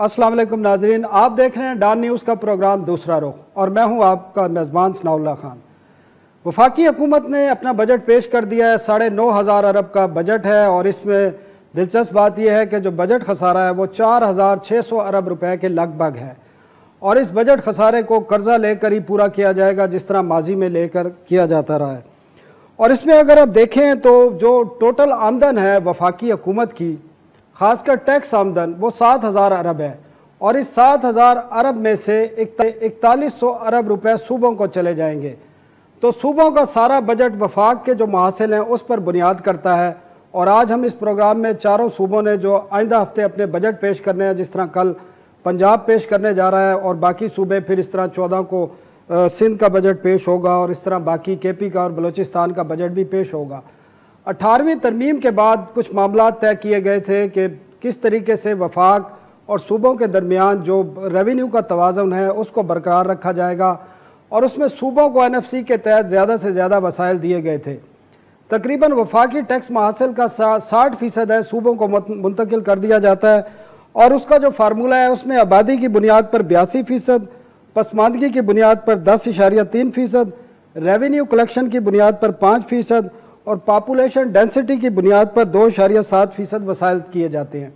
अस्सलाम वालेकुम नाजरीन, आप देख रहे हैं डॉन न्यूज़ का प्रोग्राम दूसरा रुख और मैं हूं आपका मेज़बान सनाउल्लाह खान। वफाकी हुकूमत ने अपना बजट पेश कर दिया है। 9,500 अरब का बजट है और इसमें दिलचस्प बात यह है कि जो बजट खसारा है वो 4,600 अरब रुपए के लगभग है और इस बजट खसारे को कर्जा लेकर ही पूरा किया जाएगा, जिस तरह माजी में लेकर किया जाता रहा है। और इसमें अगर आप देखें तो जो टोटल आमदन है वफाकी हुकूमत की, खासकर टैक्स आमदन, वो 7,000 अरब है और इस 7,000 अरब में से 4100 अरब रुपए सूबों को चले जाएंगे। तो सूबों का सारा बजट वफाक के जो महासिल हैं उस पर बुनियाद करता है। और आज हम इस प्रोग्राम में चारों सूबों ने जो आइंदा हफ्ते अपने बजट पेश करने हैं, जिस तरह कल पंजाब पेश करने जा रहा है और बाकी सूबे फिर इस तरह 14 को सिंध का बजट पेश होगा और इस तरह बाकी KP का और बलूचिस्तान का बजट भी पेश होगा। 18वीं तरमीम के बाद कुछ मामला तय किए गए थे कि किस तरीके से वफाक और सूबों के दरमियान जो रेवेन्यू का तवाज़ुन है उसको बरकरार रखा जाएगा और उसमें सूबों को NFC के तहत ज़्यादा से ज़्यादा वसाइल दिए गए थे। तकरीबन वफाकी टैक्स महासिल का 60% है सूबों को मुंतकिल कर दिया जाता है और उसका जो फार्मूला है उसमें आबादी की बुनियाद पर 82%, पसमानदगी की बुनियाद पर 10.3%, रेवेन्यू कलेक्शन की बुनियाद पर 5% और पॉपुलेशन डेंसिटी की बुनियाद पर 2.7% वसाइल किए जाते हैं।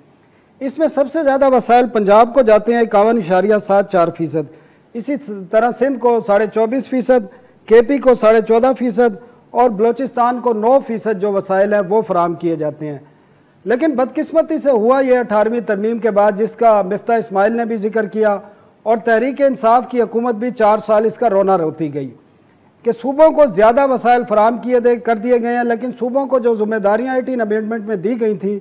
इसमें सबसे ज़्यादा वसाइल पंजाब को जाते हैं 51.74%, इसी तरह सिंध को 24.5%, KP को 14.5% और बलूचिस्तान को 9% जो वसाइल हैं वो फराम किए जाते हैं। लेकिन बदकिस्मती से हुआ ये 18वीं तरमीम के बाद, जिसका मिफ्ता इस्माइल ने भी जिक्र किया और तहरीक इंसाफ की हुकूमत भी 4 साल इसका रोना रोती गई कि सूबों को ज़्यादा वसाइल फराम कर दिए गए हैं, लेकिन सूबों को जो जिम्मेदारियाँ 18 अमेंडमेंट में दी गई थी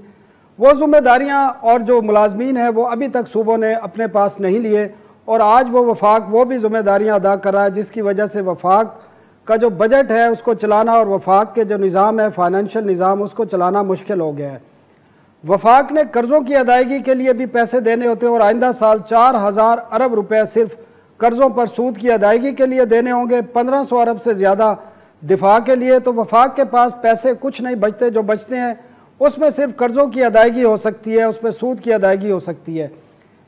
वो जिम्मेदारियाँ और जो मुलाजमीन हैं वो अभी तक सूबों ने अपने पास नहीं लिए और आज वो वफाक वो भी जिम्मेदारियाँ अदा कर रहा है, जिसकी वजह से वफाक का जो बजट है उसको चलाना और वफाक के जो निज़ाम है फाइनेंशियल निज़ाम उसको चलाना मुश्किल हो गया है। वफाक ने कर्ज़ों की अदायगी के लिए भी पैसे देने होते हैं और आइंदा साल 4,000 अरब रुपए सिर्फ कर्ज़ों पर सूद की अदायगी के लिए देने होंगे, 1500 अरब से ज़्यादा दिफा के लिए। तो वफाक के पास पैसे कुछ नहीं बचते, जो बचते हैं उसमें सिर्फ कर्ज़ों की अदायगी हो सकती है, उस पर सूद की अदायगी हो सकती है।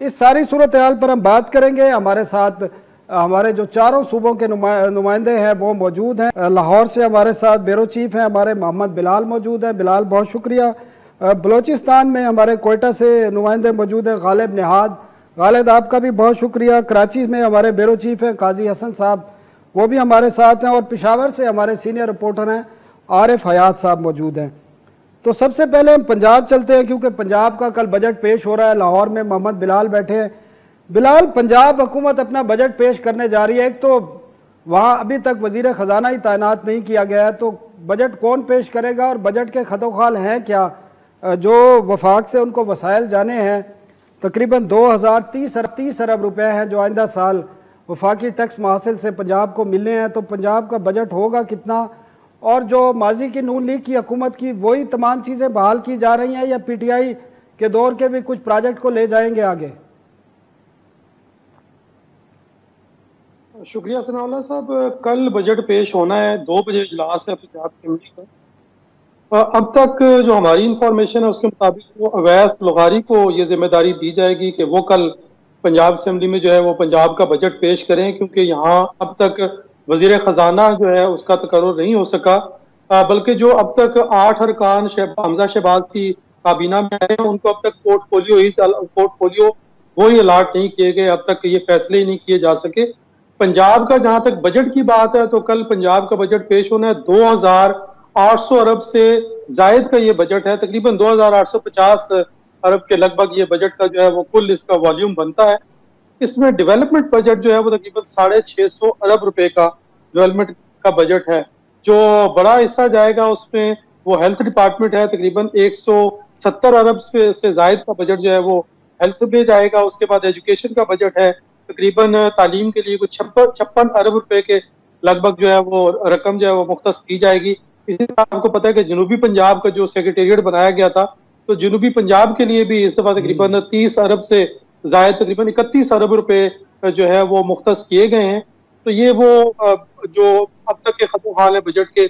इस सारी सूरत हाल पर हम बात करेंगे। हमारे साथ हमारे जो चारों सूबों के नुमाइंदे हैं वो मौजूद हैं। लाहौर से हमारे साथ ब्यूरो चीफ हैं हमारे मोहम्मद बिलाल मौजूद हैं, बिलाल बहुत शुक्रिया। बलूचिस्तान में हमारे कोयटा से नुमाइंदे मौजूद हैं गालिब निहाद, गालिब आपका भी बहुत शुक्रिया। कराची में हमारे ब्यूरो चीफ हैं काजी हसन साहब, वो भी हमारे साथ हैं और पेशावर से हमारे सीनियर रिपोर्टर हैं आरिफ हयात साहब मौजूद हैं। तो सबसे पहले हम पंजाब चलते हैं क्योंकि पंजाब का कल बजट पेश हो रहा है। लाहौर में मोहम्मद बिलाल बैठे हैं। बिलाल, पंजाब हुकूमत अपना बजट पेश करने जा रही है, एक तो वहाँ अभी तक वजीर ख़जाना ही तैनात नहीं किया गया है, तो बजट कौन पेश करेगा और बजट के खतोखाल हैं क्या? जो वफाक से उनको वसाइल जाने हैं तकरीबन 2,030 अरब रुपए हैं जो आइंदा साल वफाकी टैक्स महासिल से पंजाब को मिलने हैं। तो पंजाब का बजट होगा कितना? और जो माजी की नून लीग की हुकूमत की वही तमाम चीज़ें बहाल की जा रही हैं या PTI के दौर के भी कुछ प्रोजेक्ट को ले जाएंगे आगे? शुक्रिया सनाउल्लाह साहब। कल बजट पेश होना है, 2 बजे इजलास है पंजाब असेंबली का। अब तक जो हमारी इंफॉर्मेशन है उसके मुताबिक वो अवैस लुगारी को ये जिम्मेदारी दी जाएगी कि वो कल पंजाब असेंबली में जो है वो पंजाब का बजट पेश करें, क्योंकि यहाँ अब तक वजीर खजाना जो है उसका तकर्रुर नहीं हो सका, बल्कि जो अब तक 8 अरकान हमजा शहबाज की काबीना में आए हैं उनको अब तक पोर्टफोलियो वो ही अलाट नहीं किए गए, अब तक ये फैसले ही नहीं किए जा सके। पंजाब का जहां तक बजट की बात है तो कल पंजाब का बजट पेश होना है। 2,800 अरब से जायद का ये बजट है, तकरीबन 2,850 अरब के लगभग ये बजट का जो है वो कुल इसका वॉल्यूम बनता है। इसमें डेवलपमेंट बजट जो है वो तकरीबन 650 अरब रुपए का डेवलपमेंट का बजट है। जो बड़ा हिस्सा जाएगा उसमें वो हेल्थ डिपार्टमेंट है, तकरीबन 170 अरब से जायद का बजट जो है वो हेल्थ में जाएगा। उसके बाद एजुकेशन का बजट है, तकरीबन तालीम के लिए कुछ 56 अरब रुपए के लगभग जो है वो रकम जो है वो मुख्तस की जाएगी। इसी तरह आपको पता है कि जनूबी पंजाब का जो सेक्रेटेरिएट बनाया गया था, तो जनूबी पंजाब के लिए भी इस दफा तकरीबन 30 अरब से जायद तकरीबन 31 अरब रुपए जो है वो मुख्तस किए गए हैं। तो ये वो जो अब तक के खतोहाल है बजट के,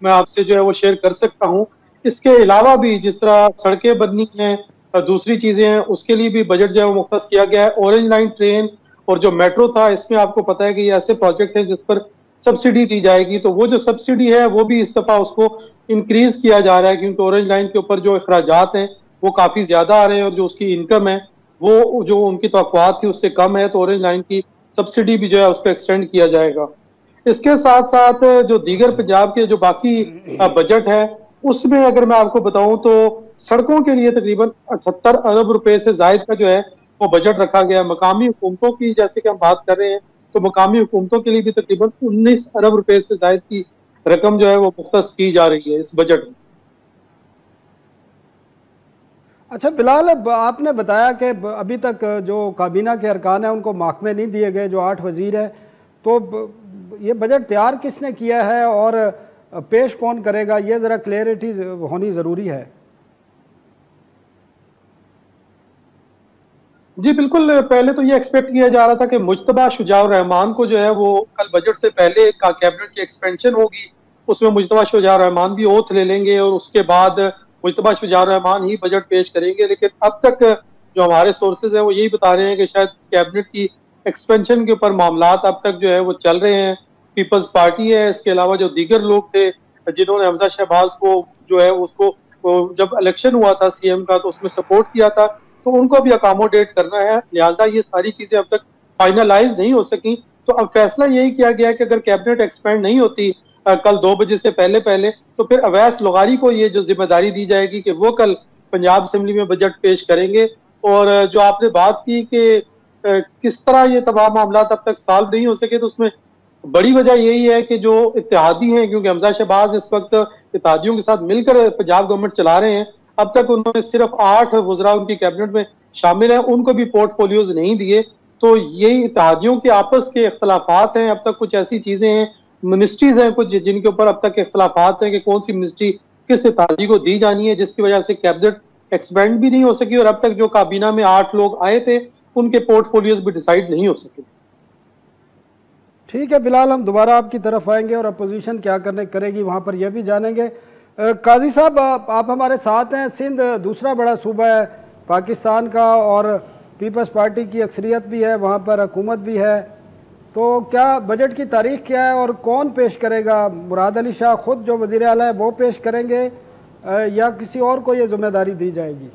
मैं आपसे जो है वो शेयर कर सकता हूँ। इसके अलावा भी जिस तरह सड़कें बननी हैं, दूसरी चीजें हैं उसके लिए भी बजट जो है वो मुख्तस किया गया है। ऑरेंज लाइन ट्रेन और जो मेट्रो था, इसमें आपको पता है कि ये ऐसे प्रोजेक्ट हैं जिस पर सब्सिडी दी जाएगी, तो वो जो सब्सिडी है वो भी इस दफा उसको इंक्रीज किया जा रहा है, क्योंकि ऑरेंज लाइन के ऊपर जो अखराजात हैं वो काफी ज्यादा आ रहे हैं और जो उसकी इनकम है वो जो उनकी तवक्कुआत थी उससे कम है, तो ऑरेंज लाइन की सब्सिडी भी जो है उसको एक्सटेंड किया जाएगा। इसके साथ साथ जो दीगर पंजाब के जो बाकी बजट है उसमें अगर मैं आपको बताऊं तो सड़कों के लिए तकरीबन 78 अरब रुपए से जायद का जो है वो बजट रखा गया है। मकामी हुकूमतों की जैसे कि हम बात कर रहे हैं तो मकामी हुकूमतों के लिए भी तकरीबन 19 अरब रुपए से जायद की रकम जो है वो मुख्तस की जा रही है इस बजट में। अच्छा बिलाल, अब आपने बताया कि अभी तक जो काबीना के अरकान हैं उनको महकमे नहीं दिए गए, जो 8 वजीर हैं, तो ये बजट तैयार किसने किया है और पेश कौन करेगा, ये ज़रा क्लियरिटी होनी ज़रूरी है। जी बिल्कुल, पहले तो ये एक्सपेक्ट किया जा रहा था कि मुज्तबा शुजाउर रहमान को जो है वो कल बजट से पहले का कैबिनेट की एक्सपेंशन होगी, उसमें मुज्तबा शुजाउर रहमान भी ओथ ले लेंगे और उसके बाद मुज्तबा शुजाउर रहमान ही बजट पेश करेंगे। लेकिन अब तक जो हमारे सोर्सेज हैं वो यही बता रहे हैं कि शायद कैबिनेट की एक्सपेंशन के ऊपर मामलात अब तक जो है वो चल रहे हैं। पीपल्स पार्टी है, इसके अलावा जो दीगर लोग थे जिन्होंने हमजा शहबाज को जो है उसको जब इलेक्शन हुआ था सीएम का तो उसमें सपोर्ट किया था, तो उनको भी अकोमोडेट करना है, लिहाजा ये सारी चीजें अब तक फाइनलाइज नहीं हो सकी। तो अब फैसला यही किया गया कि अगर कैबिनेट एक्सपेंड नहीं होती कल 2 बजे से पहले पहले, तो फिर अवैस लुगारी को ये जो जिम्मेदारी दी जाएगी कि वो कल पंजाब असेंबली में बजट पेश करेंगे। और जो आपने बात की कि किस तरह ये तमाम मामला अब तक सॉल्व नहीं हो सके, तो उसमें बड़ी वजह यही है कि जो इत्तेहादी हैं, क्योंकि हमजा शहबाज इस वक्त इत्तेहादियों के साथ मिलकर पंजाब गवर्नमेंट चला रहे हैं, अब तक उन्होंने सिर्फ 8 वज़रा उनकी कैबिनेट में शामिल हैं, उनको भी पोर्टफोलियोज नहीं दिए। तो ये इत्तेहादियों के आपस के इख्तलाफात हैं। अब तक कुछ ऐसी चीजें हैं, मिनिस्ट्रीज हैं कुछ जिनके ऊपर अब तक इख्तलाफात हैं कि कौन सी मिनिस्ट्री किस इत्तेहादी को दी जानी है, जिसकी वजह से कैबिनेट एक्सपेंड भी नहीं हो सकी और अब तक जो काबीना में 8 लोग आए थे उनके पोर्टफोलियोज भी डिसाइड नहीं हो सके। ठीक है बिलाल, हम दोबारा आपकी तरफ आएंगे और अपोजिशन क्या करने करेगी वहाँ पर यह भी जानेंगे। काजी साहब, आप हमारे साथ हैं। सिंध दूसरा बड़ा सूबा है पाकिस्तान का और पीपल्स पार्टी की अक्सरियत भी है, वहाँ पर हुकूमत भी है, तो क्या बजट की तारीख क्या है और कौन पेश करेगा? मुराद अली शाह खुद जो वज़ीर आला है वो पेश करेंगे या किसी और को ये जिम्मेदारी दी जाएगी?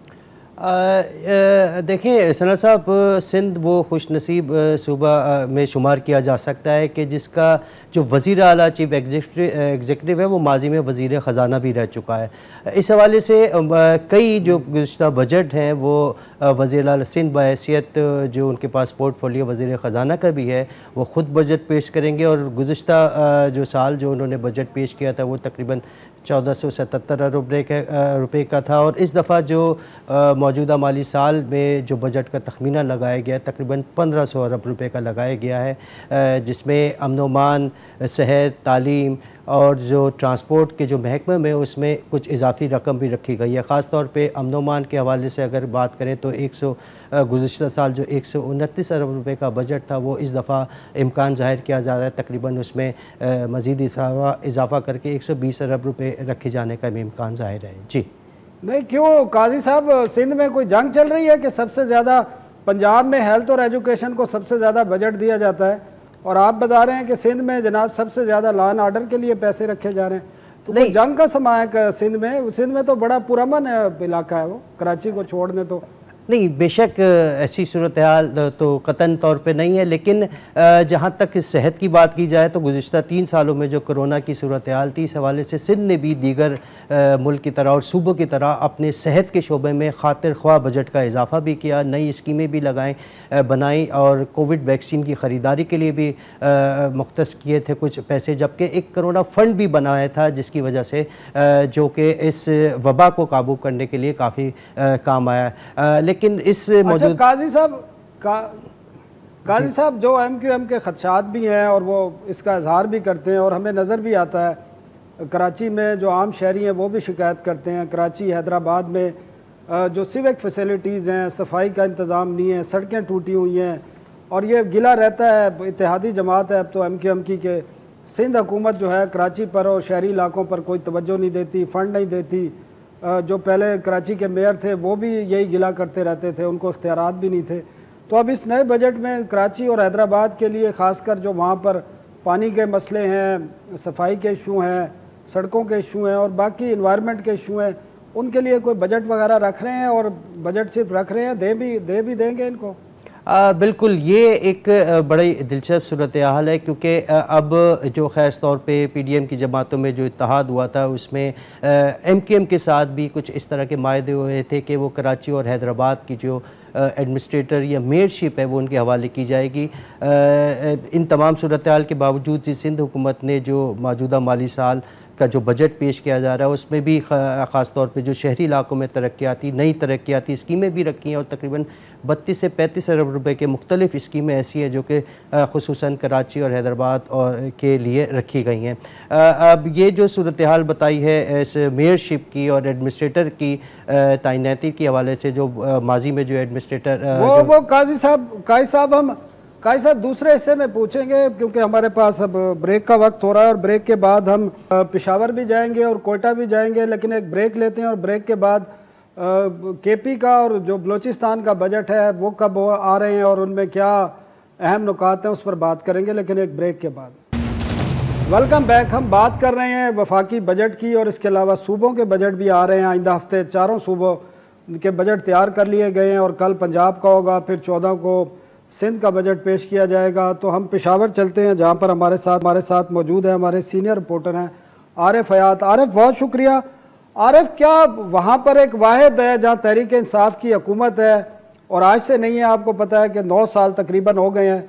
देखिए सना साहब, सिंध वो खुश नसीब सूबा में शुमार किया जा सकता है कि जिसका जो वज़ीर आला चीफ एग्जीक्यूटिव है वो माजी में वज़ीर ख़जाना भी रह चुका है। इस हवाले से कई जो गुज़श्ता बजट हैं वो वज़ीर आला सिंध बहैसियत जो उनके पास पोर्टफोलियो वज़ीर ख़जाना का भी है वो ख़ुद बजट पेश करेंगे। और गुज़श्ता जो साल जो उन्होंने बजट पेश किया था वो तकरीबन 1477 अरब रुपये का था और इस दफ़ा जो मौजूदा माली साल में जो बजट का तखमीना लगाया गया तकरीबन 1500 अरब रुपये का लगाया गया है, जिसमें अमन-ओ-मान, सेहत, तालीम और जो ट्रांसपोर्ट के जो महकमे में उसमें कुछ इजाफी रकम भी रखी गई है। ख़ास तौर पे अमन-ओ-मान के हवाले से अगर बात करें तो गुज़श्ता साल जो 129 अरब रुपये का बजट था वो इस दफ़ा इम्कान ज़ाहिर किया जा रहा है तकरीबन उसमें मज़ीद इजाफ़ा करके 120 अरब रुपये रखे जाने का भी इम्कान ज़ाहिर है। जी नहीं, क्यों काजी साहब, सिंध में कोई जंग चल रही है कि सबसे ज़्यादा पंजाब में हेल्थ और एजुकेशन को सबसे ज़्यादा बजट दिया जाता है और आप बता रहे हैं कि सिंध में जनाब सबसे ज़्यादा लॉ एंड ऑर्डर के लिए पैसे रखे जा रहे हैं? तो कोई जंग का समा है सिंध में? सिंध में तो बड़ा पुरअमन इलाका है वो, कराची को छोड़ने तो। नहीं, बेशक ऐसी सूरत हाल तो कतन तौर पे नहीं है, लेकिन जहाँ तक सेहत की बात की जाए तो गुज़श्ता 3 सालों में जो कोरोना की सूरत हाल थी इस हवाले से सिंध ने भी दीगर मुल्क की तरह और सूबों की तरह अपने सेहत के शोबे में खातिर ख्वाह बजट का इजाफ़ा भी किया, नई स्कीमें भी बनाई और कोविड वैक्सीन की ख़रीदारी के लिए भी मुख्तस किए थे कुछ पैसे, जबकि एक कोरोना फ़ंड भी बनाया था जिसकी वजह से जो कि इस वबा को काबू करने के लिए काफ़ी काम आया। लेकिन इस मौजूद काजी साहब जो MQM के खदशात भी हैं और वो इसका इजहार भी करते हैं और हमें नज़र भी आता है, कराची में जो आम शहरी हैं वो भी शिकायत करते हैं, कराची हैदराबाद में जो सिविक फैसिलिटीज़ हैं, सफाई का इंतज़ाम नहीं है, सड़कें टूटी हुई हैं और ये गिला रहता है इत्तेहादी जमात है अब तो MQM की कि सिंध हुकूमत जो है कराची पर और शहरी इलाकों पर कोई तवज्जो नहीं देती, फ़ंड नहीं देती जो पहले कराची के मेयर थे वो भी यही गिला करते रहते थे, उनको इख्तियारात भी नहीं थे। तो अब इस नए बजट में कराची और हैदराबाद के लिए ख़ासकर जो वहाँ पर पानी के मसले हैं, सफाई के इशू हैं, सड़कों के इशू हैं और बाकी इन्वायरमेंट के इशू हैं, उनके लिए कोई बजट वगैरह रख रहे हैं? और बजट सिर्फ रख रहे हैं, दे भी देंगे इनको? बिल्कुल, ये एक बड़ी दिलचस्प सूरत हाल है, क्योंकि अब जो ख़ास तौर पे पीडीएम की जमातों में जो इत्तेहाद हुआ था उसमें एमकेएम के साथ भी कुछ इस तरह के मायदे हुए थे कि वो कराची और हैदराबाद की जो एडमिनिस्ट्रेटर या मेयरशिप है वो उनके हवाले की जाएगी। इन तमाम सूरत हाल के बावजूद जी सिंध हुकूमत ने जो मौजूदा माली साल का जो बजट पेश किया जा रहा है उसमें भी ख़ास तौर पे जो शहरी इलाकों में नई तरक्याती स्कीमें भी रखी हैं और तकरीबन 32 से 35 अरब रुपए के मुख्तलिफ़ स्कीमें ऐसी हैं जो कि ख़ुसूसन कराची और हैदराबाद और के लिए रखी गई हैं। अब ये जो सूरत हाल बताई है इस मेयरशिप की और एडमिनिस्ट्रेटर की तैनाती के हवाले से, जो माजी में जो एडमिनिस्ट्रेटर वो काजी साहब दूसरे हिस्से में पूछेंगे, क्योंकि हमारे पास अब ब्रेक का वक्त हो रहा है और ब्रेक के बाद हम पेशावर भी जाएंगे और कोयटा भी जाएंगे। लेकिन एक ब्रेक लेते हैं और ब्रेक के बाद केपी का और जो बलूचिस्तान का बजट है वो कब आ रहे हैं और उनमें क्या अहम नुकात हैं उस पर बात करेंगे, लेकिन एक ब्रेक के बाद। Welcome back. हम बात कर रहे हैं वफाकी बजट की और इसके अलावा सूबों के बजट भी आ रहे हैं। आइंदा हफ्ते 4 सूबों के बजट तैयार कर लिए गए हैं और कल पंजाब का होगा, फिर 14 को सिंध का बजट पेश किया जाएगा। तो हम पेशावर चलते हैं जहाँ पर हमारे साथ मौजूद है हमारे सीनियर रिपोर्टर हैं आरिफ हयात। आरिफ, बहुत शुक्रिया। आरिफ, क्या वहाँ पर एक वाहिद है जहाँ तहरीक इंसाफ की हुकूमत है और आज से नहीं है, आपको पता है कि 9 साल तकरीबन हो गए हैं,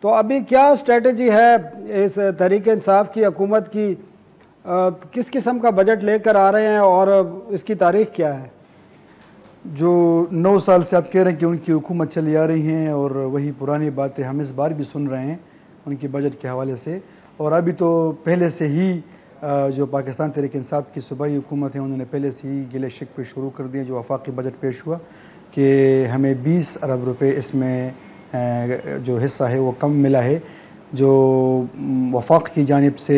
तो अभी क्या स्ट्रेटजी है इस तहरीक इंसाफ की हुकूमत की? किस किस्म का बजट लेकर आ रहे हैं और इसकी तारीख क्या है? जो 9 साल से आप कह रहे हैं कि उनकी हुकूमत चली आ रही हैं और वही पुरानी बातें हम इस बार भी सुन रहे हैं उनके बजट के हवाले से। और अभी तो पहले से ही जो पाकिस्तान तहरीक इंसाफ की सूबाई हुकूमत है उन्होंने पहले से ही गिले शिकवे शुरू कर दिए। जो वफाकी बजट पेश हुआ कि हमें 20 अरब रुपए इसमें जो हिस्सा है वो कम मिला है। जो वफाक की जानिब से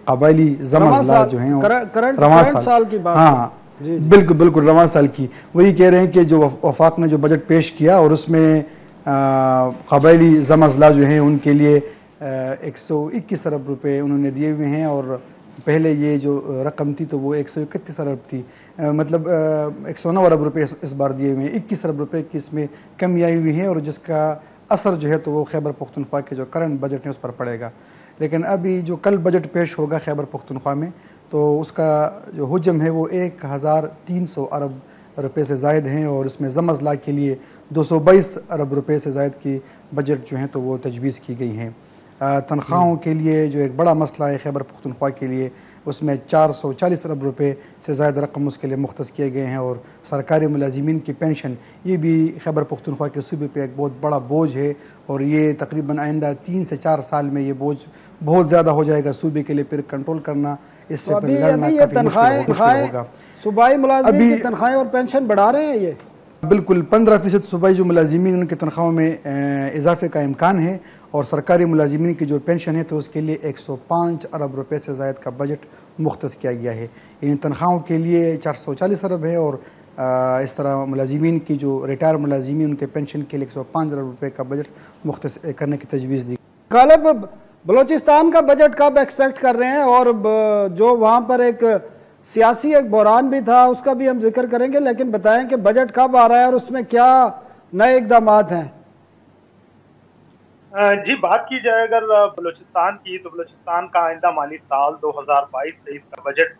कबायली जमा जो हैं करंट साल की बात, हाँ बिल्कुल रवां साल की, वही कह रहे हैं कि जो वफाक ने जो बजट पेश किया और उसमें कबायली जमा जो हैं उनके लिए 121 अरब रुपए उन्होंने दिए हुए हैं। और पहले ये जो रकम थी तो वो 131 अरब थी, मतलब 109 अरब रुपए इस बार दिए हुए हैं। 21 अरब रुपए की इसमें कमी आई हुई है और जिसका असर जो है तो वो खैबर पख्तूनख्वा के जो करंट बजट है उस पर पड़ेगा। लेकिन अभी जो कल बजट पेश होगा खैबर पख्तूनख्वा में तो उसका जो हुजम है वो 1300 अरब रुपए से ज़ायद हैं और इसमें ज़मज़ला के लिए 222 अरब रुपए से ज़ायद की बजट जो हैं तो वो तजवीज़ की गई हैं। तनख्वाहों के लिए जो एक बड़ा मसला है खैबर पख्तूनख्वा के लिए, उसमें 440 अरब रुपए से ज़ायद रकम उसके लिए मुख्तस किए गए हैं। और सरकारी मुलाजिमीन की पेंशन, ये भी खैबर पख्तूनख्वा के सूबे पे एक बहुत बड़ा बोझ है और ये तकरीबन आइंदा 3 से 4 साल में ये बोझ बहुत ज़्यादा हो जाएगा सूबे के लिए। फिर कंट्रोल करना, इससे तो अभी ये तनख्वाहें सूबाई मुलाजिमीन की तनख्वाहें और पेंशन बढ़ा रहे हैं ये? बिल्कुल 15% सूबाई जो मुलाजिमीन उनकी तनख्वाहों में इजाफे का इम्कान है और सरकारी मुलाजिमीन की जो पेंशन है तो उसके लिए 105 अरब रुपए से ज़ायद का बजट मुख्तस किया गया है। इन तनख्वाहों के लिए 440 अरब है और इस तरह मुलाजिमीन की जो रिटायर मुलाजिमीन उनके पेंशन के लिए 105 अरब रुपए का बजट मुख्तस करने की तजवीज़ दी। गालिब, बलूचिस्तान का बजट कब एक्सपेक्ट कर रहे हैं? और जो वहाँ पर एक सियासी एक बहरान भी था उसका भी हम जिक्र करेंगे, लेकिन बताएं कि बजट कब आ रहा है और उसमें क्या नए इकदाम हैं? जी, बात की जाए अगर बलूचिस्तान की तो बलूचिस्तान का आइंदा माली साल 2022-23 का बजट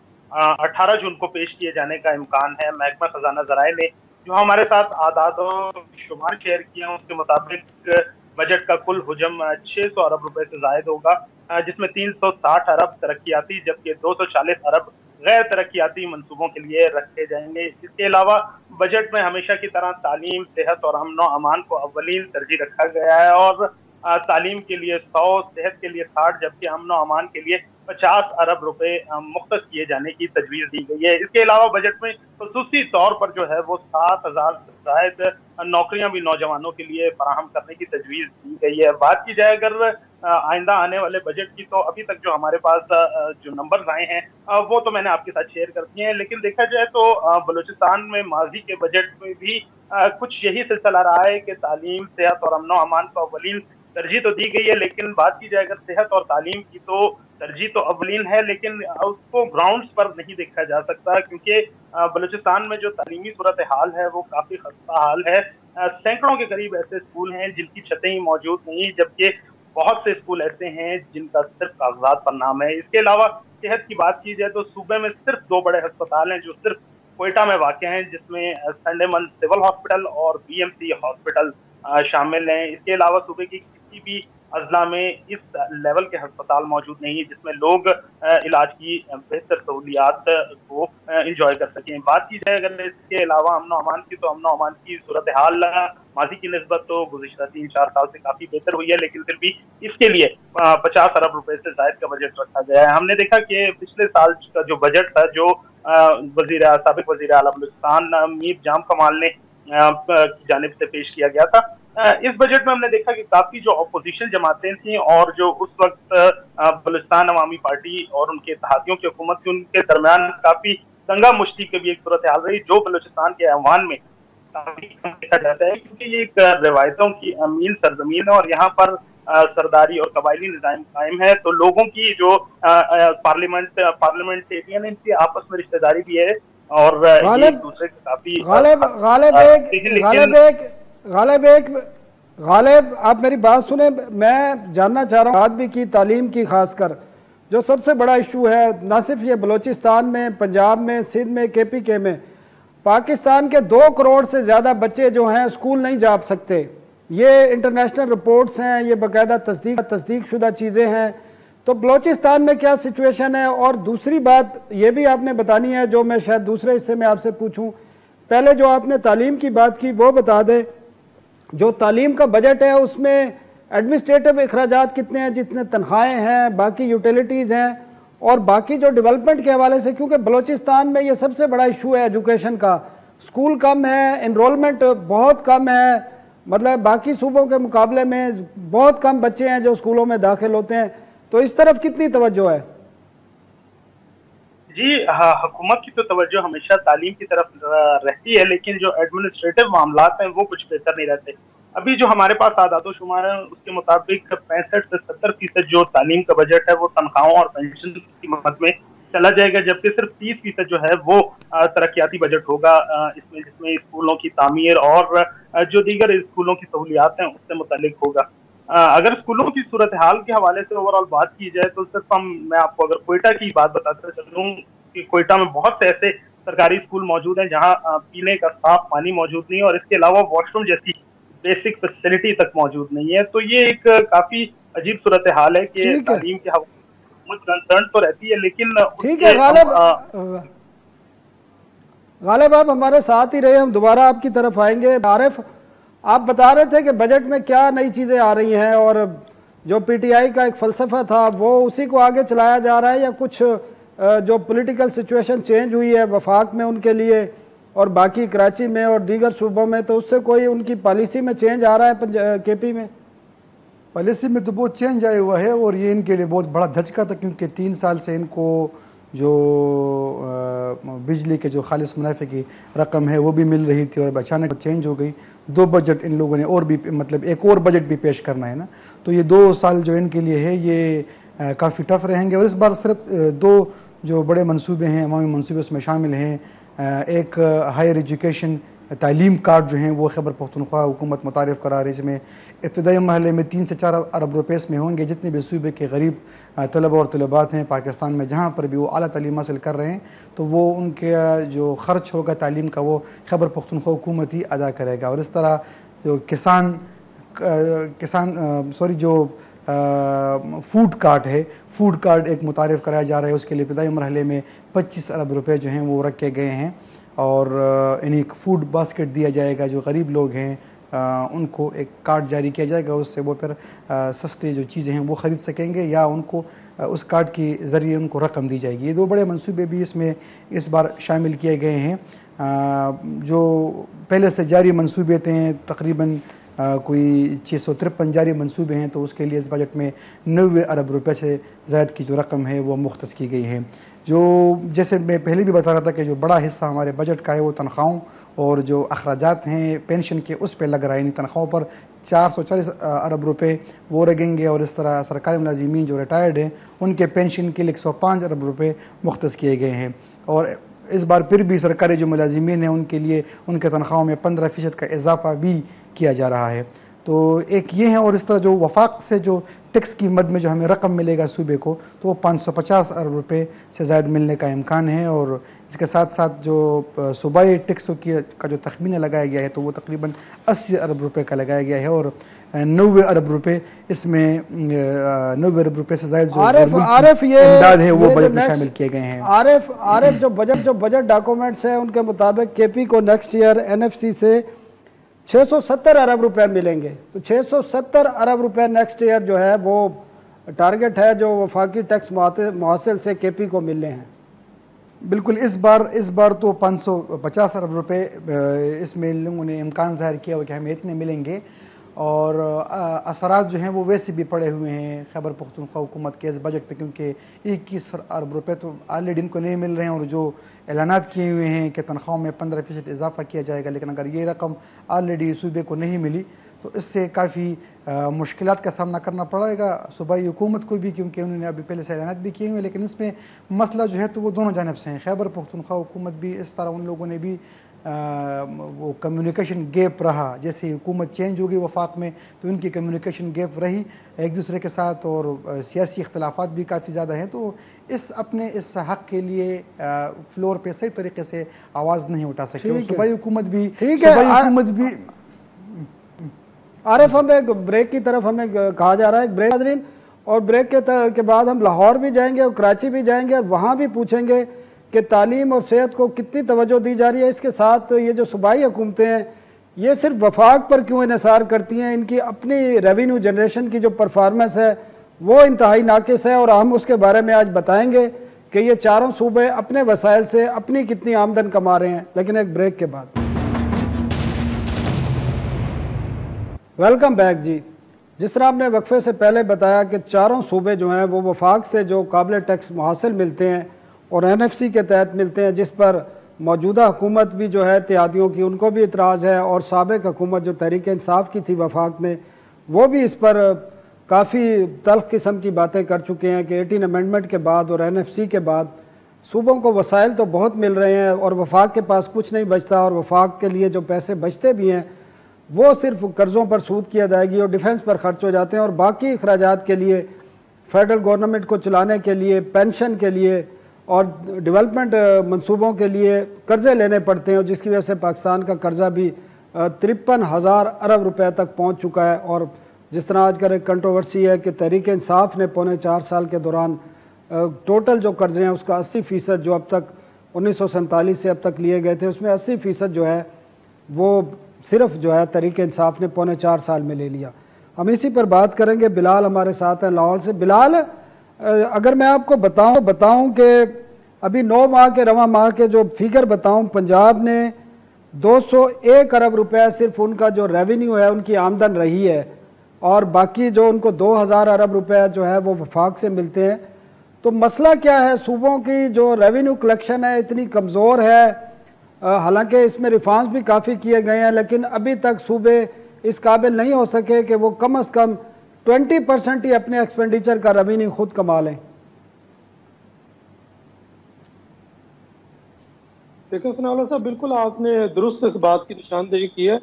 18 जून को पेश किए जाने का इम्कान है। महकमा खजाना ज़राए ने जो हमारे साथ आदाद और शुमार शेयर किए हैं उसके मुताबिक बजट का कुल हुजम 600 अरब रुपए से जायद होगा, जिसमें 360 अरब तरक्याती जबकि 240 अरब गैर तरक्याती मंसूबों के लिए रखे जाएंगे। इसके अलावा बजट में हमेशा की तरह तालीम, सेहत और अमन व अमान को अव्वलीन तरजीह रखा गया है और तालीम के लिए 100, सेहत के लिए 60 जबकि अमन व अमान के लिए 50 अरब रुपए मुख्तस किए जाने की तजवीज़ दी गई है। इसके अलावा बजट में खुसूसी तौर पर जो है वो 7,000 से ज़ायद नौकरियां भी नौजवानों के लिए फराहम करने की तजवीज़ दी गई है। बात की जाए अगर आइंदा आने वाले बजट की, तो अभी तक जो हमारे पास जो नंबर्स आए हैं वो तो मैंने आपके साथ शेयर कर दिए हैं। लेकिन देखा जाए तो बलूचिस्तान में माजी के बजट में भी कुछ यही सिलसिला रहा है कि तालीम, सेहत और अमन अमान को अव्वलीन तरजीह तो दी गई है, लेकिन बात की जाए अगर सेहत और तालीम की तो तरजीह तो अव्वलीन है, लेकिन उसको ग्राउंड्स पर नहीं देखा जा सकता, क्योंकि बलूचिस्तान में जो तालीमी सूरत हाल है वो काफी खस्ता हाल है। सैकड़ों के करीब ऐसे स्कूल हैं जिनकी छतें ही मौजूद नहीं, जबकि बहुत से स्कूल ऐसे हैं जिनका सिर्फ कागजात पर नाम है। इसके अलावा सेहत की बात की जाए तो सूबे में सिर्फ 2 बड़े अस्पताल हैं जो सिर्फ कोयटा में वाक़ हैं, जिसमें संडेमन सिविल हॉस्पिटल और बीएमसी हॉस्पिटल शामिल हैं। इसके अलावा सूबे की किसी भी अजला में इस लेवल के अस्पताल मौजूद नहीं है जिसमें लोग इलाज की बेहतर सहूलियात को इंजॉय कर सकें। बात की जाए अगर इसके अलावा अमन अमान की, तो अमन अमान की सूरत हाल माजी की निस्बत तो गुज़िश्ता 3-4 साल से काफी बेहतर हुई है, लेकिन फिर भी इसके लिए 50 अरब रुपए से जायद का बजट रखा गया है। हमने देखा कि पिछले साल का जो बजट था, जो साबिक वज़ीर आला बलूचिस्तान मीर जाम कमाल ने की जानिब से पेश किया गया था, इस बजट में हमने देखा कि काफी जो अपोजिशन जमातें थी और जो उस वक्त बलूचिस्तान अवामी पार्टी और उनके इत्तेहादियों की हुकूमत थी, उनके दरमियान काफी दंगा मुश्ती की भी एक सूरत हाल रही, जो बलूचिस्तान के ऐवान में काफी कम देखा जाता है, क्योंकि ये एक रिवायतों की अमीन सरजमीन है और यहाँ पर सरदारी और कबायली निज़ाम कायम है। तो लोगों की जो पार्लियामेंटेरियन इनकी आपस में रिश्तेदारी भी है और एक दूसरे के काफी गालिब, आप मेरी बात सुने। मैं जानना चाह रहा हूँ आज भी की तालीम की, खासकर जो सबसे बड़ा इशू है, ना सिर्फ ये बलूचिस्तान में, पंजाब में, सिंध में, KPK में, पाकिस्तान के 2 करोड़ से ज़्यादा बच्चे जो हैं स्कूल नहीं जा सकते। ये इंटरनेशनल रिपोर्ट्स हैं, ये बाकायदा तस्दीक शुदा चीज़ें हैं। तो बलूचिस्तान में क्या सिचुएशन है? और दूसरी बात ये भी आपने बतानी है, जो मैं शायद दूसरे हिस्से में आपसे पूछूं। पहले जो आपने तालीम की बात की वो बता दें, जो तालीम का बजट है उसमें एडमिनिस्ट्रेटिव अखराजात कितने हैं, जितने तनख्वाहें हैं, बाकी यूटिलिटीज़ हैं और बाकी जो डेवलपमेंट के हवाले से, क्योंकि बलूचिस्तान में ये सबसे बड़ा इशू है एजुकेशन का। स्कूल कम है, इनरोलमेंट बहुत कम है, मतलब बाकी सूबों के मुकाबले में बहुत कम बच्चे हैं जो स्कूलों में दाखिल होते हैं। तो इस तरफ कितनी तवज्जो है? जी हाँ, हुकूमत की तो तवज्जो हमेशा तालीम की तरफ रहती है, लेकिन जो एडमिनिस्ट्रेटिव मामलात हैं वो कुछ बेहतर नहीं रहते। अभी जो हमारे पास आदातो शुमार है उसके मुताबिक 65 से 70% जो तालीम का बजट है वो तनख्वाहों और पेंशन की मद में चला जाएगा, जबकि सिर्फ 30% जो है वो तरक्याती बजट होगा इसमें, जिसमें स्कूलों की तामीर और जो दीगर स्कूलों की सहूलियात हैं उससे मुतालिक होगा। अगर स्कूलों की सूरत हाल के हवाले से ओवरऑल बात की जाए तो सिर्फ मैं आपको अगर कोयटा की बात बताते चलूँ कि कोयटा में बहुत से ऐसे सरकारी स्कूल मौजूद हैं जहां पीने का साफ पानी मौजूद नहीं है और इसके अलावा वॉशरूम जैसी बेसिक फैसिलिटी तक मौजूद नहीं है। तो ये एक काफी अजीब सूरत हाल है कि तालीम के हवाले से कंसर्न तो रहती है, लेकिन ठीक है गालिब, आप हमारे साथ ही रहे, हम दोबारा आपकी तरफ आएंगे। आरिफ, आप बता रहे थे कि बजट में क्या नई चीज़ें आ रही हैं और जो PTI का एक फ़लसफ़ा था वो उसी को आगे चलाया जा रहा है, या कुछ जो पॉलिटिकल सिचुएशन चेंज हुई है वफाक में उनके लिए और बाकी कराची में और दीगर सूबों में, तो उससे कोई उनकी पॉलिसी में चेंज आ रहा है KP में? पॉलिसी में तो बहुत चेंज आया हुआ है और ये इनके लिए बहुत बड़ा धचका था, क्योंकि 3 साल से इनको जो बिजली के जो खालिस मुनाफे की रकम है वो भी मिल रही थी और अचानक चेंज हो गई। 2 बजट इन लोगों ने और भी, मतलब एक और बजट भी पेश करना है ना, तो ये 2 साल जो इनके लिए है ये काफ़ी टफ रहेंगे। और इस बार सिर्फ 2 जो बड़े मंसूबे हैं, अवामी मंसूबे, उसमें शामिल हैं एक हायर एजुकेशन तालीम कार्ड जो हैं वो खैबर पख्तूनख्वा हुकूमत मुतारिफ़ करा रही है, जिसमें इब्तदाई मरहले में 3 से 4 अरब रुपये में होंगे। जितने भी सूबे के गरीब तलबा और तलबात हैं पाकिस्तान में, जहाँ पर भी वो आला तालीम हासिल कर रहे हैं, तो वो उनके जो ख़र्च होगा तालीम का वो खैबर पख्तूनख्वा हुकूमत ही अदा करेगा। और इस तरह जो जो फूड कार्ड है, फूड कार्ड एक मुतारिफ़ कराया जा रहा है, उसके लिए इब्तदाई मरहले में 25 अरब रुपये जो हैं वो रखे गए हैं और यानी एक फ़ूड बास्केट दिया जाएगा। जो गरीब लोग हैं उनको एक कार्ड जारी किया जाएगा, उससे वो फिर सस्ते जो चीज़ें हैं वो ख़रीद सकेंगे या उनको उस कार्ड के ज़रिए उनको रकम दी जाएगी। ये 2 बड़े मंसूबे भी इसमें इस बार शामिल किए गए हैं। जो पहले से जारी मंसूबे थे तकरीबन कोई 653 जारी मंसूबे हैं, तो उसके लिए इस बजट में 90 अरब रुपए से ज़ायद की जो रकम है वो मुख्तस की गई है। जो जैसे मैं पहले भी बता रहा था कि जो बड़ा हिस्सा हमारे बजट का है वो तनख्वाहों और जो अखराजात हैं पेंशन के उस पर लग रहा है। यानी तनख्वाहों पर 440 अरब रुपए वो लगेंगे और इस तरह सरकारी मुलाजिमीन जो रिटायर्ड हैं उनके पेंशन के लिए 105 अरब रुपए मुख्तस किए गए हैं। और इस बार फिर भी सरकारी जो मुलाजिमीन हैं उनके लिए उनके तनख्वाहों में 15% का इजाफा भी किया जा रहा है। तो एक ये है, और इस तरह जो वफाक से जो टैक्स की मद में जो हमें रकम मिलेगा सूबे को, तो वो 550 अरब रुपए से ज़ायद मिलने का इम्कान है। और इसके साथ साथ जो सूबाई टैक्सों का जो तखमीना लगाया गया है तो वो तकरीबन 80 अरब रुपए का लगाया गया है और 90 अरब रुपए इसमें 90 अरब रुपए से ज़ायद जो आरिफ ये इमदाद है वो बजट में शामिल किए गए हैं। आरिफ जो बजट डॉक्यूमेंट्स है उनके मुताबिक केपी को नेक्स्ट ईयर एनएफसी से 670 अरब रुपए मिलेंगे। तो 670 अरब रुपए नेक्स्ट ईयर जो है वो टारगेट है जो वफाकी टैक्स मुहासिल से केपी को मिलने हैं। बिल्कुल, इस बार तो 550 अरब रुपए इसमें लोगों ने इम्कान ज़ाहिर किया हुआ कि हमें इतने मिलेंगे। और असरात जो हैं वो वैसे भी पड़े हुए हैं खैबर पख्तूनख्वा हुकूमत के इस बजट पे, क्योंकि 21 अरब रुपए तो ऑलरेडी इनको नहीं मिल रहे हैं और जो ऐलानात किए हुए हैं कि तनख्वाहों में 15% इजाफा किया जाएगा, लेकिन अगर ये रकम ऑलरेडी सूबे को नहीं मिली तो इससे काफ़ी मुश्किलात का सामना करना पड़ेगा सूबाई हुकूमत को भी, क्योंकि उन्होंने अभी पहले से ऐलानात भी किए हुए हैं। लेकिन इसमें मसला जो है तो वो दोनों जानब से हैं। खैबर पख्तूनख्वा हुकूमत भी इस तरह उन लोगों ने भी वो कम्युनिकेशन गैप रहा, जैसे हुकूमत चेंज होगी वफाक में तो उनकी कम्युनिकेशन गैप रही एक दूसरे के साथ और सियासी इख्तलाफात भी काफ़ी ज़्यादा हैं। तो इस हक़ के लिए फ्लोर पे सही तरीके से आवाज़ नहीं उठा सके सूबाई हुकूमत भी। आरिफ, हम एक ब्रेक की तरफ हमें कहा जा रहा है, एक ब्रेक नाज़रीन, और ब्रेक के बाद हम लाहौर भी जाएंगे और कराची भी जाएंगे और वहाँ भी पूछेंगे कि तालीम और सेहत को कितनी तवज्जो दी जा रही है। इसके साथ ये जो सूबाई हुकूमतें हैं ये सिर्फ वफाक पर क्यों इन्हिसार करती हैं, इनकी अपनी रेवेन्यू जनरेशन की जो परफॉर्मेंस है वो इंतहाई नाकिस है। और हम उसके बारे में आज बताएंगे कि ये चारों सूबे अपने वसाइल से अपनी कितनी आमदन कमा रहे हैं। लेकिन एक ब्रेक के बाद वेलकम बैक जी। जिस तरह आपने वक्फे से पहले बताया कि चारों सूबे जो हैं वो वफाक से जो काबिल टैक्स मुहासिल मिलते हैं और एनएफसी के तहत मिलते हैं, जिस पर मौजूदा हुकूमत भी जो है इत्तेहादियों की उनको भी इतराज़ है और साबिक हुकूमत जो तहरीक इंसाफ की थी वफाक में वो भी इस पर काफ़ी तल्ख किस्म की बातें कर चुके हैं कि 18 अमेंडमेंट के बाद और एनएफसी के बाद सूबों को वसाइल तो बहुत मिल रहे हैं और वफाक के पास कुछ नहीं बचता, और वफाक के लिए जो पैसे बचते भी हैं वो सिर्फ कर्ज़ों पर सूद की अदायगी और डिफेंस पर खर्च हो जाते हैं, और बाकी अखराजात के लिए फेडरल गवर्नमेंट को चलाने के लिए, पेंशन के लिए और डेवलपमेंट मंसूबों के लिए कर्ज़े लेने पड़ते हैं, जिसकी वजह से पाकिस्तान का कर्ज़ा भी 53,000 अरब रुपए तक पहुंच चुका है। और जिस तरह आजकल एक कंट्रोवर्सी है कि तहरीक इंसाफ ने पौने 4 साल के दौरान टोटल जो कर्ज़े हैं उसका 80% जो अब तक 1947 से अब तक लिए गए थे उसमें 80% जो है वो सिर्फ जो है तहरीक इंसाफ ने पौने 4 साल में ले लिया। हम इसी पर बात करेंगे। बिलाल हमारे साथ हैं लाहौर से। बिलाल, अगर मैं आपको बताऊं कि अभी 9 माह के रवा माह के जो फिगर बताऊं, पंजाब ने 201 अरब रुपए सिर्फ उनका जो रेवेन्यू है उनकी आमदन रही है, और बाकी जो उनको 2000 अरब रुपए जो है वो वफाक से मिलते हैं। तो मसला क्या है? सूबों की जो रेवेन्यू कलेक्शन है इतनी कमज़ोर है, हालांकि इसमें रिफॉर्म्स भी काफ़ी किए गए हैं, लेकिन अभी तक सूबे इस काबिल नहीं हो सके कि वो कम से कम 20% ही अपने एक्सपेंडिचर का रेवेन्यू खुद कमा लें। देखिए सनाउल्लाह साहब, बिल्कुल आपने दुरुस्त इस बात की निशानदेही की है।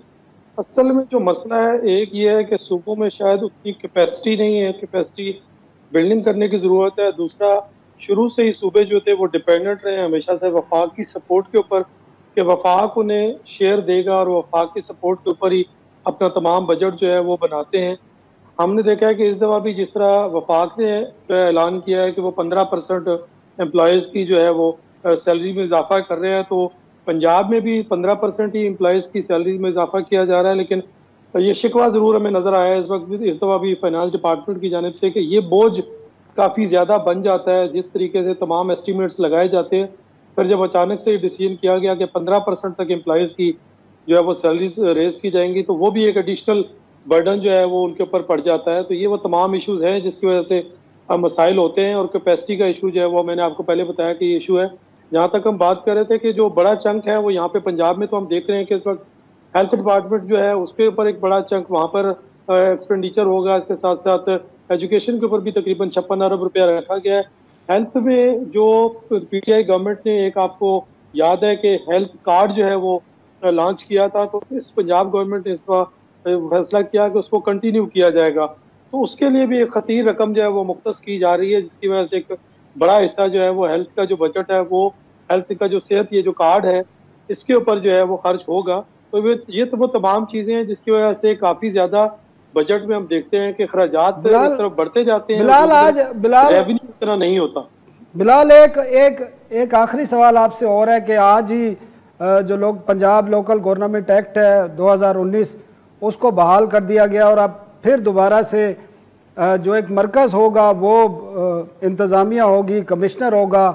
असल में जो मसला है एक ये है कि सूबों में शायद उतनी कैपेसिटी नहीं है, कैपेसिटी बिल्डिंग करने की ज़रूरत है। दूसरा, शुरू से ही सूबे जो थे वो डिपेंडेंट रहे हमेशा से वफाक की सपोर्ट के ऊपर, कि वफाक उन्हें शेयर देगा और वफाक की सपोर्ट के ऊपर ही अपना तमाम बजट जो है वो बनाते हैं। हमने देखा है कि इस दफ़ा भी जिस तरह वफाक ने ऐलान किया है कि वो 15% एम्प्लॉयज़ की जो है वो सैलरी में इजाफा कर रहे हैं, तो पंजाब में भी 15% ही एम्प्लॉयज़ की सैलरी में इजाफा किया जा रहा है। लेकिन ये शिकवा ज़रूर हमें नज़र आया इस वक्त इस दफ़ा भी फाइनेंस डिपार्टमेंट की जानिब से कि ये बोझ काफ़ी ज़्यादा बन जाता है। जिस तरीके से तमाम एस्टीमेट्स लगाए जाते हैं, फिर जब अचानक से डिसीजन किया गया कि 15% तक एम्प्लॉयज़ की जो है वो सैलरीज रेज की जाएंगी, तो वो भी एक एडिशनल बर्डन जो है वो उनके ऊपर पड़ जाता है। तो ये वो तमाम इश्यूज हैं जिसकी वजह से मसाइल होते हैं। और कैपेसिटी का इशू जो है वो मैंने आपको पहले बताया कि ये इशू है। जहाँ तक हम बात कर रहे थे कि जो बड़ा चंक है वो यहाँ पे पंजाब में, तो हम देख रहे हैं कि इस वक्त हेल्थ डिपार्टमेंट जो है उसके ऊपर एक बड़ा चंक वहाँ पर एक्सपेंडिचर होगा। इसके साथ साथ एजुकेशन के ऊपर भी तकरीबन 56 अरब रुपया रखा गया है। हेल्थ में जो पीटीआई गवर्नमेंट ने एक, आपको याद है कि हेल्थ कार्ड जो है वो लॉन्च किया था, तो इस पंजाब गवर्नमेंट ने इसका फैसला किया कि उसको कंटिन्यू किया जाएगा। तो उसके लिए भी एक खतीर रकम जो है वो मुख्तस की जा रही है, जिसकी वजह से एक बड़ा हिस्सा जो है वो हेल्थ का जो बजट है वो हेल्थ का जो सेहत ये जो कार्ड है इसके ऊपर जो है वो खर्च होगा। तो ये तो वो तमाम चीजें हैं जिसकी वजह से काफी ज्यादा बजट में हम देखते हैं कि खर्चात इस तरफ बढ़ते जाते हैं। बिलाल रेवेन्यू इतना नहीं होता। बिलाल, एक आखिरी सवाल आपसे और है कि आज ही जो लोग पंजाब लोकल गवर्नमेंट एक्ट है 2019 उसको बहाल कर दिया गया और अब फिर दोबारा से जो एक मरकज़ होगा वो इंतज़ामिया होगी, कमिश्नर होगा।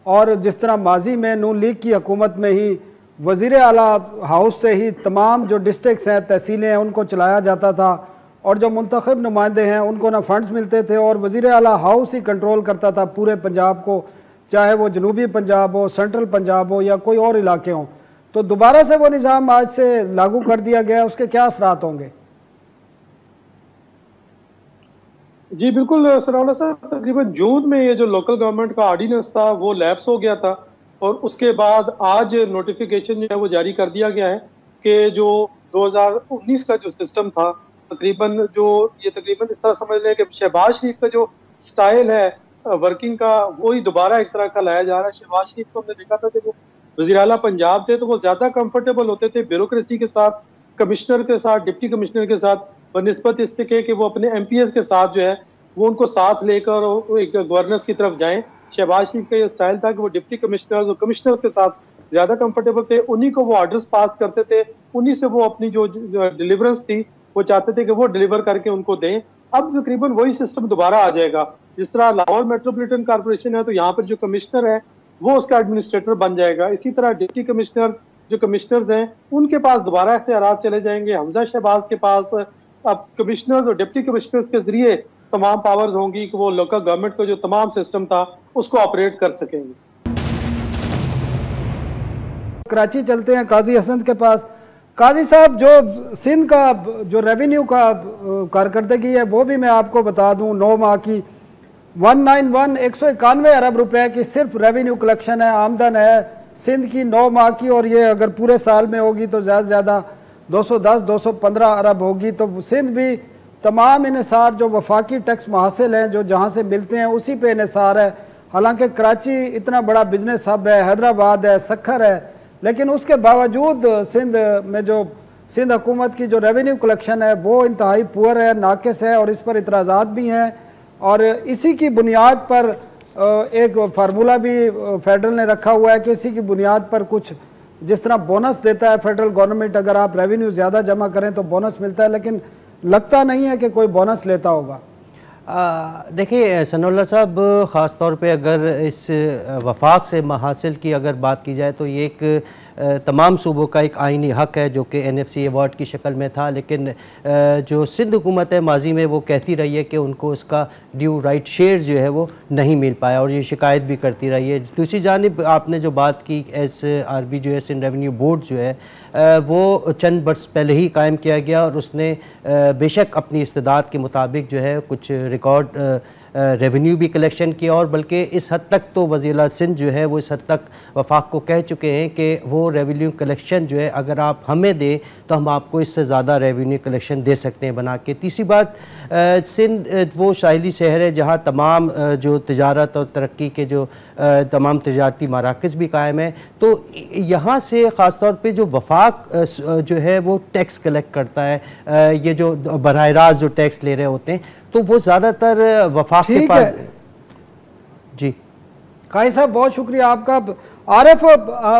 और जिस तरह माजी में नून लीग की हुकूमत में ही वज़ीर आला हाउस से ही तमाम जो डिस्ट्रिक्ट्स हैं, तहसीलें हैं, उनको चलाया जाता था और जो मुंतखब नुमाइंदे हैं उनको ना फंड्स मिलते थे और वज़ीर आला हाउस ही कंट्रोल करता था पूरे पंजाब को, चाहे वो जनूबी पंजाब हो, सेंट्रल पंजाब हो या कोई और इलाके हों। तो दोबारा से वो निज़ाम आज से लागू कर दिया गया, उसके क्या असरात होंगे? जी बिल्कुल सरावला साहब, तकरीबन जून में ये जो लोकल गवर्नमेंट का ऑर्डिनेंस था वो लैप्स हो गया था और उसके बाद आज नोटिफिकेशन जो है वो जारी कर दिया गया है कि जो 2019 का जो सिस्टम था तकरीबन इस तरह समझ लें कि शहबाज शरीफ का जो स्टाइल है वर्किंग का वही दोबारा एक तरह का लाया जा रहा है। शहबाज शरीफ को हमने देखा था कि वो वज़ीर आला पंजाब थे तो वो ज्यादा कंफर्टेबल होते थे ब्यूरोक्रेसी के साथ, कमिश्नर के साथ, डिप्टी कमिश्नर के साथ, बनिस्बत इससे कि वो अपने एमपीएस के साथ जो है वो उनको साथ लेकर एक गवर्नेंस की तरफ जाएं। शहबाज शरीफ का ये स्टाइल था कि वो डिप्टी कमिश्नर्स और कमिश्नर्स के साथ ज्यादा कंफर्टेबल थे, उन्हीं को वो ऑर्डर्स पास करते थे, उन्हीं से वो अपनी जो डिलीवरेंस थी वो चाहते थे कि वो डिलीवर करके उनको दें। अब तकरीबन वही सिस्टम दोबारा आ जाएगा। जिस तरह लाहौर मेट्रोपॉलिटन कॉर्पोरेशन है तो यहाँ पर जो कमिश्नर है वो उसका एडमिनिस्ट्रेटर बन जाएगा। इसी तरह डिप्टी कमिश्नर जो कमिश्नर्स हैं उनके पास दोबारा इख्तियारात चले जाएंगे, हमजा शहबाज के पास। अब कमिश्नर्स और डिप्टी कमिश्नर्स के जरिए तमाम पावर्स होंगी कि वो लोकल गवर्नमेंट का जो तमाम सिस्टम था उसको ऑपरेट कर सकेंगे। कराची चलते हैं काजी हसन के पास। काजी साहब, जो सिंध का जो रेवेन्यू का कारकर्दगी है वो भी मैं आपको बता दूं, 9 माह की 191 अरब रुपए की सिर्फ रेवेन्यू कलेक्शन है, आमदन है सिंध की 9 माह की। और ये अगर पूरे साल में होगी तो ज़्यादा से ज़्यादा 210-215 अरब होगी। तो सिंध भी तमाम इन्हिसार जो वफाकी टैक्स महासिल हैं जो जहाँ से मिलते हैं उसी पे इन्हिसार है। हालांकि कराची इतना बड़ा बिजनेस हब है, हैदराबाद है, सखर है, लेकिन उसके बावजूद सिंध में जो सिंध हुकूमत की जो रेवेन्यू कलेक्शन है वो इंतहाई पुअर है, नाकिस है और इस पर इतराज़ात भी हैं। और इसी की बुनियाद पर एक फार्मूला भी फेडरल ने रखा हुआ है कि इसी की बुनियाद पर कुछ जिस तरह बोनस देता है फेडरल गवर्नमेंट, अगर आप रेवेन्यू ज़्यादा जमा करें तो बोनस मिलता है, लेकिन लगता नहीं है कि कोई बोनस लेता होगा। देखिए सनाउल्लाह साहब, ख़ास तौर पे अगर इस वफाक से महासिल की अगर बात की जाए तो ये एक तमाम सूबों का एक आइनी हक़ है जो कि NFC अवार्ड की शक्ल में था। लेकिन जो सिंध हुकूमत है माजी में वो कहती रही है कि उनको उसका ड्यू राइट शेयर जो है वो नहीं मिल पाया और ये शिकायत भी करती रही है। दूसरी जानिब आपने जो बात की SRB जो है सिंध रेवेन्यू बोर्ड जो है वो चंद बरस पहले ही कायम किया गया और उसने बेशक अपनी इस्तेदाद के मुताबिक जो है कुछ रिकॉर्ड रेवेन्यू भी कलेक्शन किया और बल्कि इस हद तक तो वज़ीर सिंध जो है वो इस हद तक वफाक को कह चुके हैं कि वो रेवेन्यू कलेक्शन जो है अगर आप हमें दें तो हम आपको इससे ज़्यादा रेवेन्यू कलेक्शन दे सकते हैं बना के। तीसरी बात, सिंध वो साहिली शहर है जहाँ तमाम जो तिजारत और तरक्की के जो तमाम तजारती मराकज़ भी कायम हैं। तो यहाँ से ख़ास तौर पे जो वफाक जो है वो टैक्स कलेक्ट करता है, ये जो बराह रास्त जो टैक्स ले रहे होते हैं तो वो ज़्यादातर वफाक के पास। जी काई साहब, बहुत शुक्रिया आपका। आरिफ,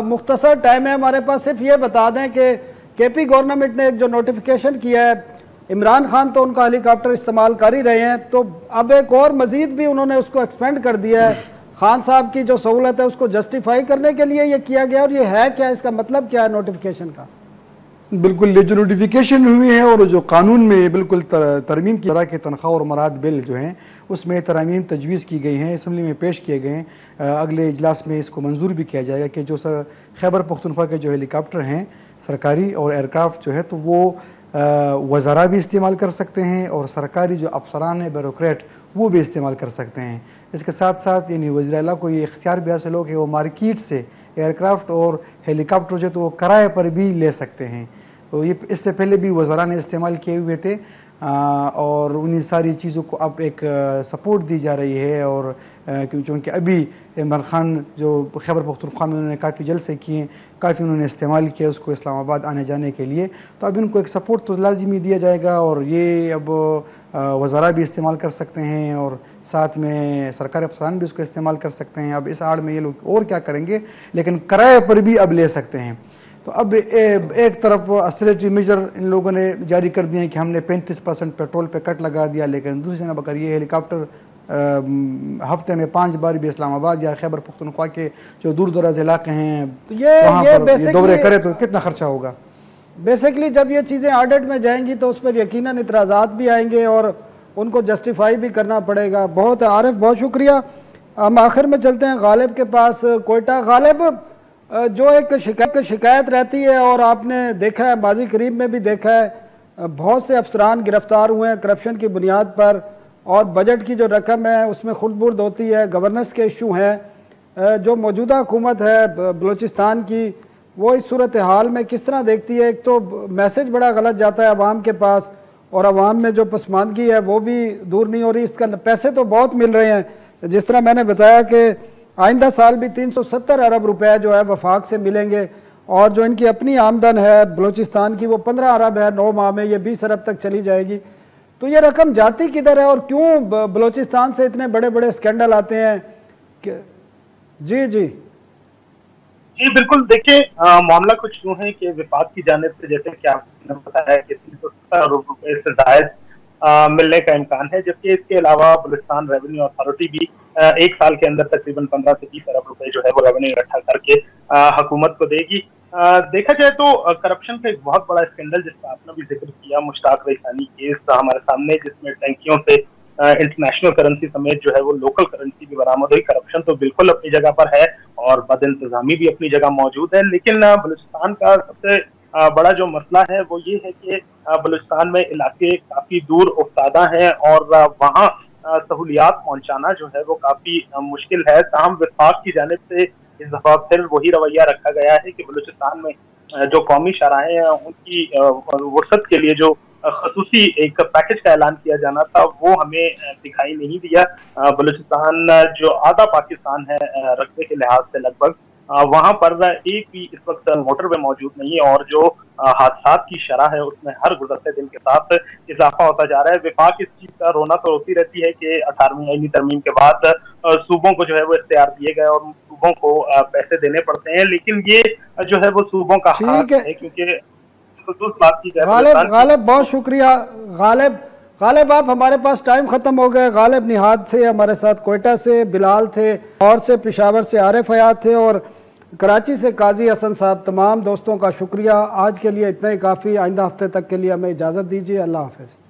मुख्तसर टाइम है हमारे पास, सिर्फ ये बता दें कि KP गवर्नमेंट ने एक जो नोटिफिकेशन किया है, इमरान खान तो उनका हेलीकॉप्टर इस्तेमाल कर ही रहे हैं, तो अब एक और मजीद भी उन्होंने उसको एक्सपेंड कर दिया है। खान साहब की जो सहूलत है उसको जस्टिफाई करने के लिए ये किया गया। और ये है क्या, इसका मतलब क्या है नोटिफिकेशन का? बिल्कुल, ये जो नोटिफिकेशन हुई है और जो कानून में बिल्कुल तरमीम की तरह के तनख्वाह और मराद बिल जो हैं उसमें तरमीम तजवीज़ की गई हैं, असम्बली में पेश किए गए हैं। अगले इजलास में इसको मंजूर भी किया जाएगा कि जो सर खैबर पख्तूनख्वा के जो हेलीकॉप्टर हैं सरकारी और एयरक्राफ्ट जो है तो वो वज़रा भी इस्तेमाल कर सकते हैं और सरकारी जो अफसरान हैं ब्यूरोक्रेट वो भी इस्तेमाल कर सकते हैं। इसके साथ साथ यानी वज़ीर आला को ये इख्तियार भी हासिल हो कि वो मार्केट से एयरक्राफ्ट और हेलीकॉप्टर जो तो वो किराए पर भी ले सकते हैं। तो ये इससे पहले भी वज़रा ने इस्तेमाल किए हुए थे और उन्हीं सारी चीज़ों को अब एक सपोर्ट दी जा रही है। और क्योंकि अभी इमरान खान जो खैबर पख्तूनख्वा में उन्होंने काफ़ी जलसे किए, काफ़ी उन्होंने इस्तेमाल किया उसको इस्लामाबाद आने जाने के लिए, तो अब इनको एक सपोर्ट तो लाजिमी दिया जाएगा और ये अब वज़रा भी इस्तेमाल कर सकते हैं और साथ में सरकारी अफसरान भी उसको इस्तेमाल कर सकते हैं। अब इस आड़ में ये लोग और क्या करेंगे, लेकिन किराए पर भी अब ले सकते हैं। तो अब एक तरफ ऑस्टेरिटी मेजर इन लोगों ने जारी कर दिए हैं कि हमने 35% पेट्रोल पे कट लगा दिया, लेकिन दूसरी जगह अगर ये हेलीकॉप्टर हफ्ते में 5 बार भी इस्लामाबाद या खैबर पख्तूनख्वा के जो दूर दराज इलाके हैं तो वहाँ पर ये दौरे करे तो कितना खर्चा होगा। बेसिकली जब ये चीज़ें ऑडिट में जाएंगी तो उस पर यकीनन इतराज़ात भी आएंगे और उनको जस्टिफाई भी करना पड़ेगा। बहुत आरिफ, बहुत शुक्रिया। हम आखिर में चलते हैं गालिब के पास, कोयटा। गालिब, जो एक शिकायत रहती है और आपने देखा है माजी करीब में भी देखा है, बहुत से अफसरान गिरफ्तार हुए हैं करप्शन की बुनियाद पर और बजट की जो रकम है उसमें खुर्द-बुर्द होती है, गवर्नेंस के इशू हैं। जो मौजूदा हुकूमत है बलूचिस्तान की वो इस सूरत हाल में किस तरह देखती है? एक तो मैसेज बड़ा गलत जाता है अवाम के पास और अवाम में जो पसमानदगी है वो भी दूर नहीं हो रही। इसका पैसे तो बहुत मिल रहे हैं, जिस तरह मैंने बताया कि आइंदा साल भी 370 अरब रुपए जो है वफाक से मिलेंगे और जो इनकी अपनी आमदन है बलूचिस्तान की वो 15 अरब है, 9 माह में ये 20 अरब तक चली जाएगी। तो ये रकम जाती किधर है और क्यों बलूचिस्तान से इतने बड़े बड़े स्कैंडल आते हैं? जी जी जी बिल्कुल, देखिए मामला कुछ यूँ है कि विफाक की जानिब से जैसे कि आपने बताया कि 370 अरब रुपए से जायद मिलने का इम्कान है, जबकि इसके अलावा बलूचिस्तान रेवेन्यू अथॉरिटी भी एक साल के अंदर तकरीबन 15 से 20 अरब रुपए जो है वो रेवेन्यू इकट्ठा करके हुकूमत को देगी। देखा जाए तो करप्शन का एक बहुत बड़ा स्कैंडल जिसका आपने भी जिक्र किया, मुश्ताक रईसानी केस हमारे सामने, जिसमें टैंकियों से इंटरनेशनल करेंसी समेत जो है वो लोकल करेंसी भी बरामद हुई। करप्शन तो बिल्कुल अपनी जगह पर है और बद इंतजामी भी अपनी जगह मौजूद है, लेकिन बलूचिस्तान का सबसे बड़ा जो मसला है वो ये है कि बलूचिस्तान में इलाके काफी दूर उफ्तादा हैं और वहाँ सहूलियात पहुंचाना जो है वो काफी मुश्किल है। ताहम विफाक की जानिब से इस दफा फिर वही रवैया रखा गया है कि बलूचिस्तान में जो कौमी शराहें हैं उनकी वसअत के लिए जो खसूसी एक पैकेज का ऐलान किया जाना था वो हमें दिखाई नहीं दिया। बलूचिस्तान जो आधा पाकिस्तान है रकबे के लिहाज से लगभग, वहां पर एक भी इस वक्त मोटरवे मौजूद नहीं है और जो हादसात की शरह है उसमें हर गुजरते दिन के साथ इजाफा होता जा रहा है। विफाक इस चीज का रोना तो रोती रहती है कि 18वीं आईनी तरमीम के बाद सूबों को जो है वो इख्तियार दिए गए और सूबों को पैसे देने पड़ते हैं, लेकिन ये जो है वो सूबों का हक है क्योंकि गालिब बहुत शुक्रिया। गालिब आप हमारे पास टाइम ख़त्म हो गया। गालिब निहाद से हमारे साथ कोयटा से बिलाल थे और से पेशावर से आरिफ हयात थे और कराची से काजी हसन साहब। तमाम दोस्तों का शुक्रिया। आज के लिए इतना ही काफ़ी। आइंदा हफ्ते तक के लिए हमें इजाज़त दीजिए। अल्लाह हाफ़िज़।